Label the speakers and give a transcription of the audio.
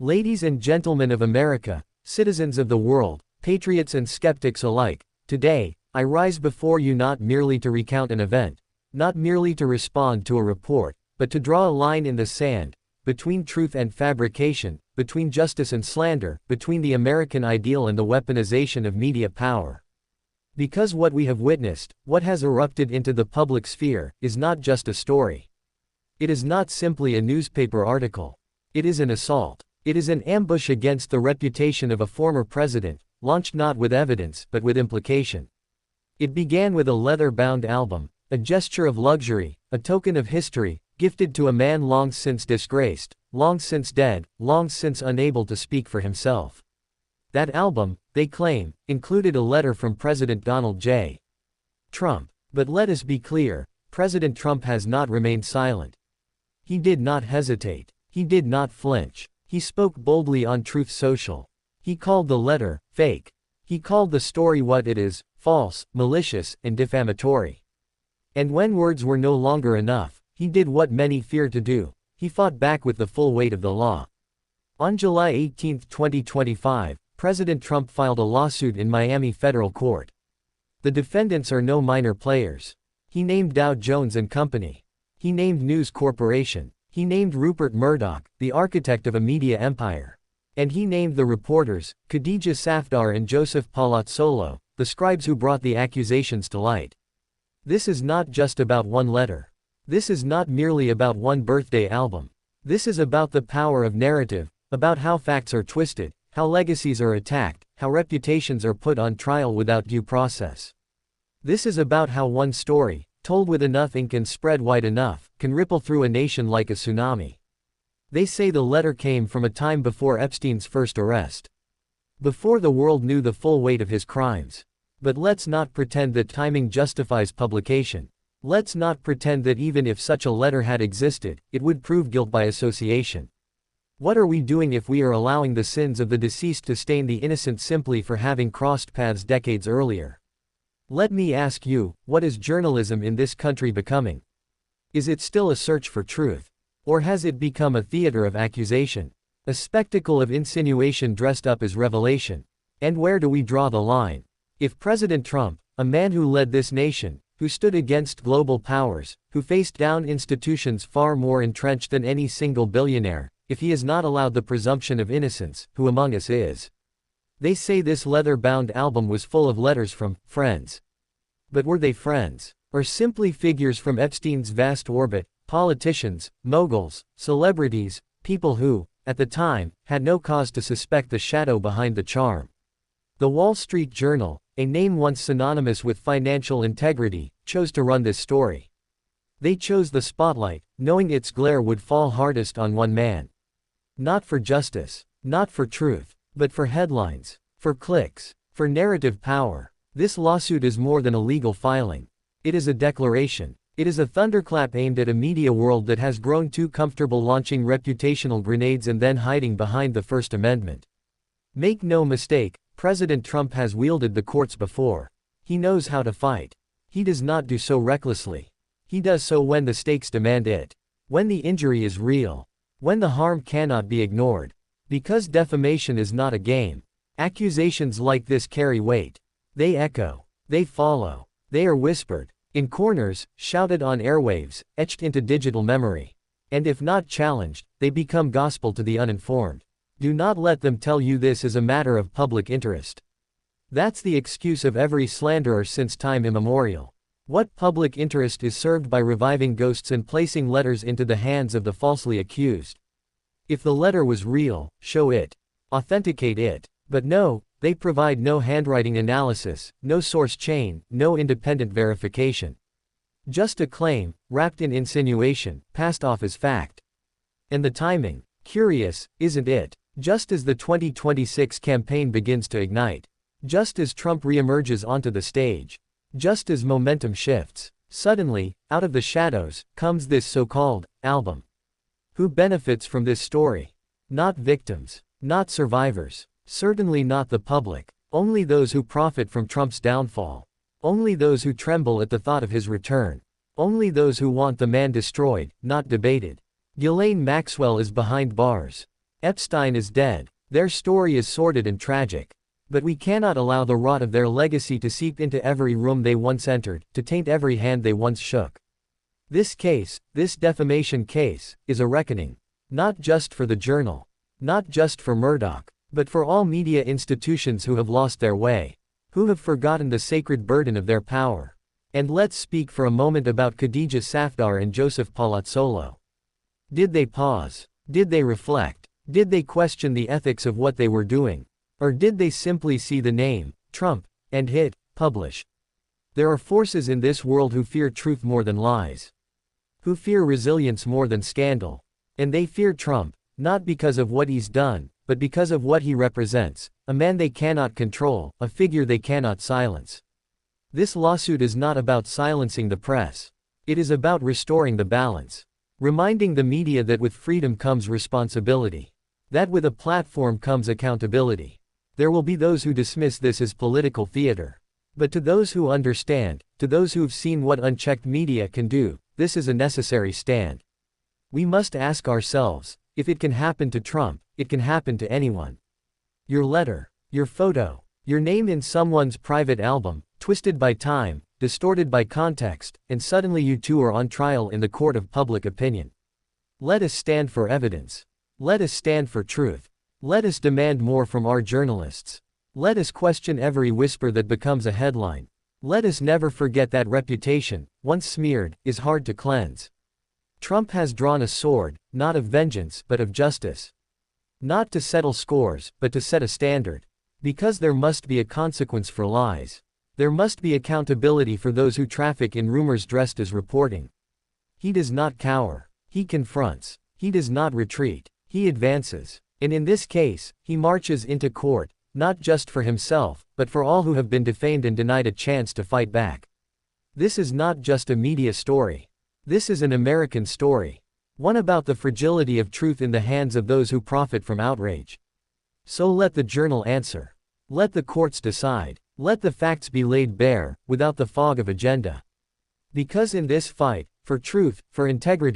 Speaker 1: Ladies and gentlemen of America, citizens of the world, patriots and skeptics alike, today, I rise before you not merely to recount an event, not merely to respond to a report, but to draw a line in the sand, between truth and fabrication, between justice and slander, between the American ideal and the weaponization of media power. Because what we have witnessed, what has erupted into the public sphere, is not just a story. It is not simply a newspaper article. It is an assault. It is an ambush against the reputation of a former president, launched not with evidence but with implication. It began with a leather-bound album, a gesture of luxury, a token of history, gifted to a man long since disgraced, long since dead, long since unable to speak for himself. That album, they claim, included a letter from President Donald J. Trump. But let us be clear, President Trump has not remained silent. He did not hesitate. He did not flinch. He spoke boldly on Truth Social. He called the letter fake. He called the story what it is, false, malicious, and defamatory. And when words were no longer enough, he did what many fear to do. He fought back with the full weight of the law. On July 18, 2025, President Trump filed a lawsuit in Miami federal court. The defendants are no minor players. He named Dow Jones and Company. He named News Corporation. He named Rupert Murdoch, the architect of a media empire. And he named the reporters, Khadija Safdar and Joseph Palazzolo, the scribes who brought the accusations to light. This is not just about one letter. This is not merely about one birthday album. This is about the power of narrative, about how facts are twisted, how legacies are attacked, how reputations are put on trial without due process. This is about how one story, told with enough ink and spread wide enough, can ripple through a nation like a tsunami. They say the letter came from a time before Epstein's first arrest. Before the world knew the full weight of his crimes. But let's not pretend that timing justifies publication. Let's not pretend that even if such a letter had existed, it would prove guilt by association. What are we doing if we are allowing the sins of the deceased to stain the innocent simply for having crossed paths decades earlier? Let me ask you, what is journalism in this country becoming? Is it still a search for truth? Or has it become a theater of accusation? A spectacle of insinuation dressed up as revelation? And where do we draw the line? If President Trump, a man who led this nation, who stood against global powers, who faced down institutions far more entrenched than any single billionaire, if he is not allowed the presumption of innocence, who among us is? They say this leather-bound album was full of letters from friends. But were they friends? Or simply figures from Epstein's vast orbit, politicians, moguls, celebrities, people who, at the time, had no cause to suspect the shadow behind the charm? The Wall Street Journal, a name once synonymous with financial integrity, chose to run this story. They chose the spotlight, knowing its glare would fall hardest on one man. Not for justice, not for truth, but for headlines, for clicks, for narrative power. This lawsuit is more than a legal filing. It is a declaration. It is a thunderclap aimed at a media world that has grown too comfortable launching reputational grenades and then hiding behind the First Amendment. Make no mistake, President Trump has wielded the courts before. He knows how to fight. He does not do so recklessly. He does so when the stakes demand it. When the injury is real. When the harm cannot be ignored. Because defamation is not a game. Accusations like this carry weight. They echo. They follow. They are whispered. In corners, shouted on airwaves, etched into digital memory. And if not challenged, they become gospel to the uninformed. Do not let them tell you this is a matter of public interest. That's the excuse of every slanderer since time immemorial. What public interest is served by reviving ghosts and placing letters into the hands of the falsely accused? If the letter was real, show it. Authenticate it. But no, they provide no handwriting analysis, no source chain, no independent verification. Just a claim, wrapped in insinuation, passed off as fact. And the timing, curious, isn't it? Just as the 2026 campaign begins to ignite. Just as Trump reemerges onto the stage. Just as momentum shifts. Suddenly, out of the shadows, comes this so-called album. Who benefits from this story? Not victims. Not survivors. Certainly not the public. Only those who profit from Trump's downfall. Only those who tremble at the thought of his return. Only those who want the man destroyed, not debated. Ghislaine Maxwell is behind bars. Epstein is dead. Their story is sordid and tragic. But we cannot allow the rot of their legacy to seep into every room they once entered, to taint every hand they once shook. This case, this defamation case, is a reckoning. Not just for the Journal. Not just for Murdoch. But for all media institutions who have lost their way. Who have forgotten the sacred burden of their power. And let's speak for a moment about Khadija Safdar and Joseph Palazzolo. Did they pause? Did they reflect? Did they question the ethics of what they were doing? Or did they simply see the name, Trump, and hit publish? There are forces in this world who fear truth more than lies. Who fear resilience more than scandal. And they fear Trump, not because of what he's done, but because of what he represents, a man they cannot control, a figure they cannot silence. This lawsuit is not about silencing the press. It is about restoring the balance. Reminding the media that with freedom comes responsibility. That with a platform comes accountability. There will be those who dismiss this as political theater. But to those who understand, to those who've seen what unchecked media can do, this is a necessary stand. We must ask ourselves, if it can happen to Trump, it can happen to anyone. Your letter, your photo, your name in someone's private album, twisted by time, distorted by context, and suddenly you too are on trial in the court of public opinion. Let us stand for evidence. Let us stand for truth. Let us demand more from our journalists. Let us question every whisper that becomes a headline. Let us never forget that reputation, once smeared, is hard to cleanse. Trump has drawn a sword, not of vengeance but of justice. Not to settle scores, but to set a standard. Because there must be a consequence for lies. There must be accountability for those who traffic in rumors dressed as reporting. He does not cower. He confronts. He does not retreat. He advances. And in this case, he marches into court, not just for himself, but for all who have been defamed and denied a chance to fight back. This is not just a media story. This is an American story. One about the fragility of truth in the hands of those who profit from outrage. So let the Journal answer. Let the courts decide. Let the facts be laid bare, without the fog of agenda. Because in this fight, for truth, for integrity,